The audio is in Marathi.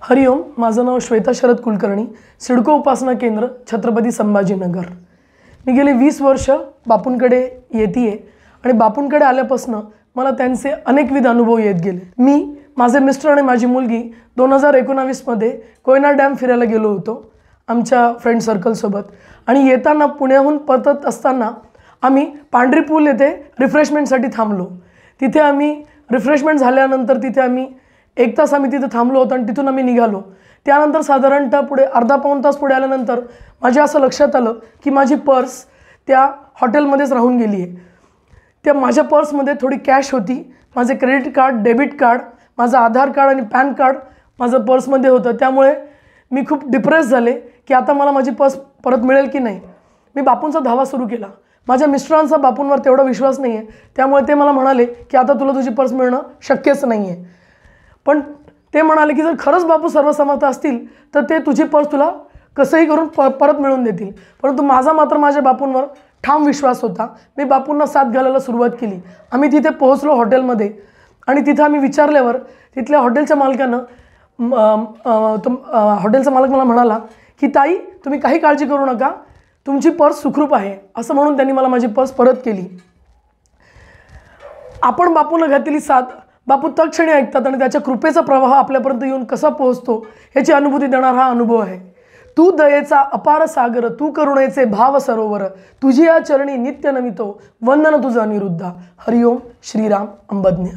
हरिओम, माझं नाव श्वेता शरद कुलकर्णी, सिडको उपासना केंद्र, छत्रपती संभाजीनगर। मी गेले 20 वर्ष बापूंकडे येते आणि बापूंकडे आल्यापासून मला त्यांचे अनेकविध अनुभव येत गेले। मी, माझे मिस्टर आणि माझी मुलगी 2019 मध्ये कोयना डॅम फिरायला गेलो होतो आमच्या फ्रेंड सर्कल सोबत। आणि येताना पुण्याहून परतत असताना आम्ही पांढरी पूल येथे रिफ्रेशमेंटसाठी थांबलो। तिथे आम्ही रिफ्रेशमेंट झाल्यानंतर तिथे आम्ही 1 तास आम्ही तिथे थांबलो होतो आणि तिथून आम्ही निघालो। त्यानंतर साधारणतः पुढे अर्धा पाऊण तास पुढे आल्यानंतर माझ्या असं लक्षात आलं की माझी पर्स त्या हॉटेलमध्येच राहून गेली आहे। त्या माझ्या पर्समध्ये थोडी कॅश होती, माझे क्रेडिट कार्ड, डेबिट कार्ड, माझं आधार कार्ड आणि पॅन कार्ड माझं पर्समध्ये होतं। त्यामुळे मी खूप डिप्रेस झाले की आता मला माझी पर्स परत मिळेल की नाही। मी बापूंचा धावा सुरू केला। माझ्या मिस्टरांचा बापूंवर तेवढा विश्वास नाही आहे, त्यामुळे ते मला म्हणाले की आता तुला तुझी पर्स मिळणं शक्यच नाही आहे। पण ते म्हणाले की जर खरंच बापू सर्वसमर्थ असतील तर ते तुझी पर्स तुला कसंही करून परत मिळवून देतील। परंतु माझा मात्र माझ्या बापूंवर ठाम विश्वास होता। मी बापूंना साथ घालायला सुरुवात केली। आम्ही तिथे पोहोचलो हॉटेलमध्ये आणि तिथे आम्ही विचारल्यावर तिथल्या हॉटेलच्या मालकानं हॉटेलचा मालक मला म्हणाला की ताई, तुम्ही काही काळजी करू नका, तुमची पर्स सुखरूप आहे, असं म्हणून त्यांनी मला माझी पर्स परत केली। आपण बापूंना घातलेली साथ बापू तत्क्षणी ऐकतात आणि त्याच्या कृपेचा प्रवाह आपल्यापर्यंत येऊन कसा पोहोचतो याची अनुभूती देणारा हा अनुभव आहे। तू दयेचा अपार सागर, तू करुणेचे भाव सरोवर, तुझी या चरणी नित्य नमितो, वंदन तुझं अनिरुद्धा। हरिओम, श्रीराम, अंबज्ञ।